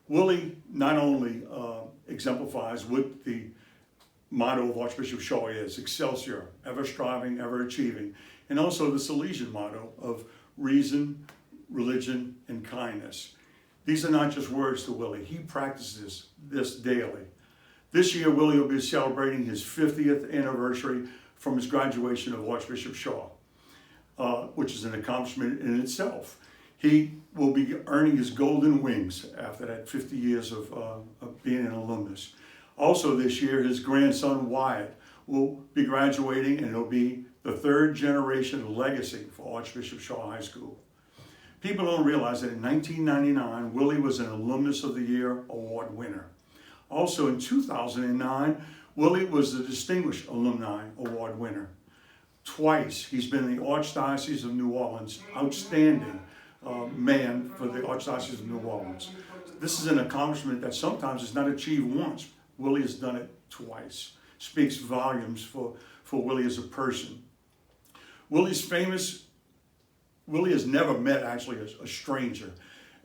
Willie not only exemplifies what the motto of Archbishop Shaw is, Excelsior, ever striving, ever achieving, and also the Salesian motto of reason, religion, and kindness. These are not just words to Willie. He practices this daily. This year, Willie will be celebrating his 50th anniversary from his graduation of Archbishop Shaw, which is an accomplishment in itself. He will be earning his golden wings after that 50 years of being an alumnus. Also this year, his grandson Wyatt will be graduating, and it'll be the third generation legacy for Archbishop Shaw High School. People don't realize that in 1999, Willie was an Alumnus of the Year award winner. Also in 2009, Willie was the Distinguished Alumni Award winner. Twice he's been the Archdiocese of New Orleans Outstanding Man for the Archdiocese of New Orleans. This is an accomplishment that sometimes is not achieved once. Willie has done it twice. Speaks volumes for Willie as a person. Willie has never met actually a stranger.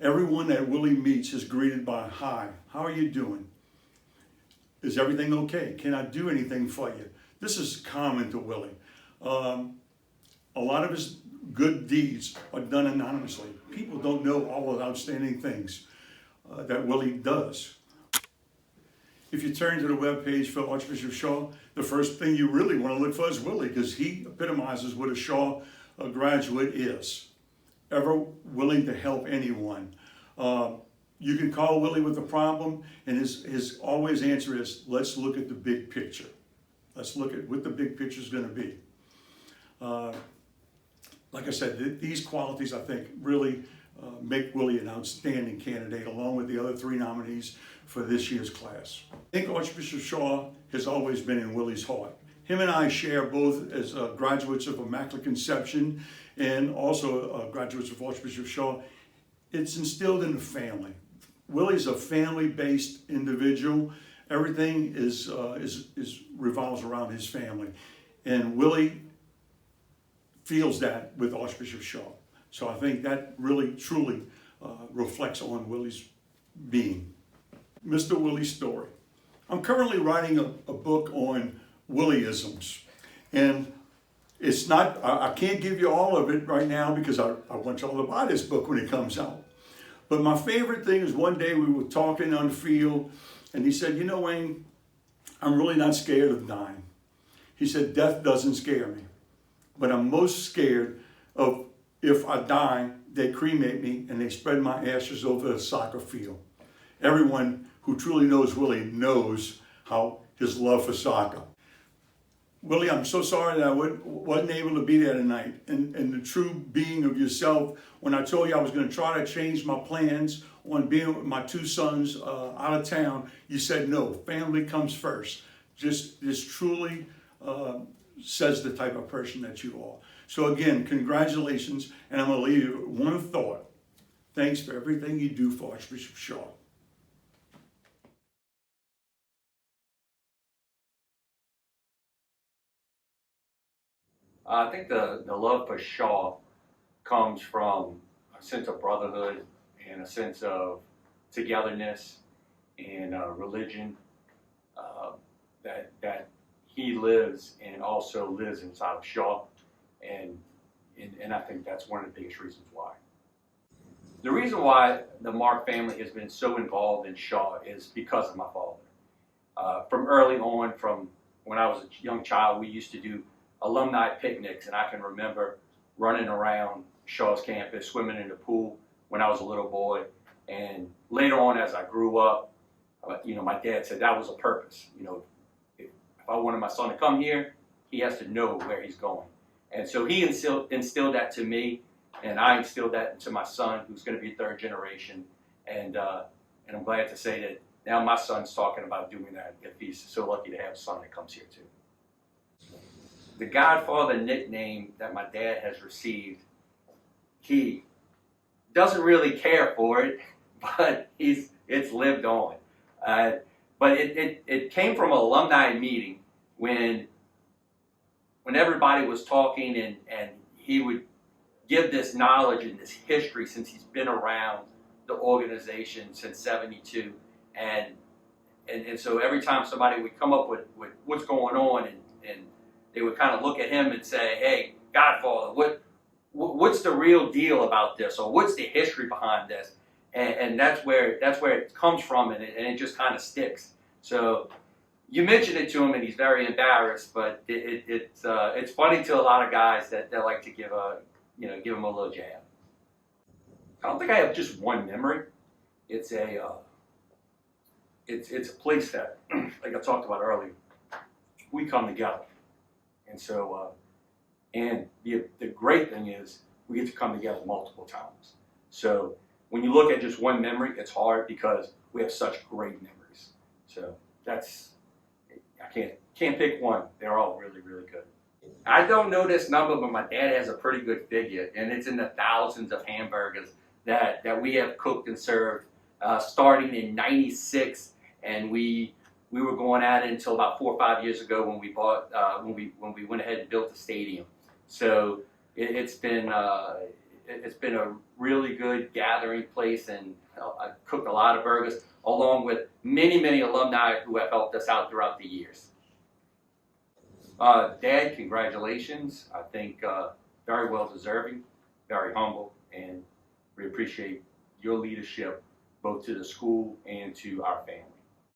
Everyone that Willie meets is greeted by, "Hi, how are you doing? Is everything okay? Can I do anything for you?" This is common to Willie. A lot of his good deeds are done anonymously. People don't know all of the outstanding things that Willie does. If you turn to the webpage for Archbishop Shaw, the first thing you really want to look for is Willie, because he epitomizes what a Shaw graduate is. Ever willing to help anyone. You can call Willie with a problem, and his always answer is, let's look at the big picture. Let's look at what the big picture is going to be. Like I said, these qualities, I think, really make Willie an outstanding candidate, along with the other three nominees for this year's class. I think Archbishop Shaw has always been in Willie's heart. Him and I share both as graduates of Immaculate Conception and also graduates of Archbishop Shaw. It's instilled in the family. Willie's a family-based individual. Everything is revolves around his family, and Willie feels that with Archbishop Shaw. So I think that really, truly reflects on Willie's being. Mr. Willie's story. I'm currently writing a book on Willieisms, and it's not, I can't give you all of it right now because I want y'all to buy this book when it comes out. But my favorite thing is one day we were talking on the field, and he said, "You know, Wayne, I'm really not scared of dying." He said, "Death doesn't scare me, but I'm most scared of if I die, they cremate me and they spread my ashes over a soccer field." Everyone who truly knows Willie knows how his love for soccer. Willie, I'm so sorry that I wasn't able to be there tonight. And the true being of yourself, when I told you I was going to try to change my plans on being with my two sons out of town, you said no, family comes first. This truly says the type of person that you are. So again, congratulations, and I'm going to leave you with one thought. Thanks for everything you do for Archbishop Shaw. I think the love for Shaw comes from a sense of brotherhood and a sense of togetherness and religion that he lives and also lives inside of Shaw, and I think that's one of the biggest reasons why. The reason why the Marque family has been so involved in Shaw is because of my father. From early on, from when I was a young child, we used to do alumni picnics, and I can remember running around Shaw's campus, swimming in the pool when I was a little boy. And later on, as I grew up, my dad said that was a purpose. If I wanted my son to come here, he has to know where he's going. And so he instilled that to me, and I instilled that into my son, who's going to be third generation. And I'm glad to say that now my son's talking about doing that, if he's so lucky to have a son that comes here too. The Godfather nickname that my dad has received, he doesn't really care for it, but it's lived on. But it came from an alumni meeting when everybody was talking, and he would give this knowledge and this history since he's been around the organization since '72, and so every time somebody would come up with what's going on, and they would kind of look at him and say, "Hey, Godfather, what's the real deal about this, or what's the history behind this?" And that's where it comes from, and it just kind of sticks. So you mentioned it to him, and he's very embarrassed, but it's funny to a lot of guys that like to give him a little jab. I don't think I have just one memory. It's a place that, like I talked about earlier, we come together, and so and the great thing is we get to come together multiple times. So when you look at just one memory, it's hard because we have such great memories. So I can't pick one. They're all really, really good. I don't know this number, but my dad has a pretty good figure, and it's in the thousands of hamburgers that we have cooked and served, starting in '96, and we were going at it until about 4 or 5 years ago when we bought when we went ahead and built the stadium. So it's been a really good gathering place, and I've cooked a lot of burgers along with many alumni who have helped us out throughout the years. Dad, congratulations. I think very well deserving, very humble, and we appreciate your leadership both to the school and to our family.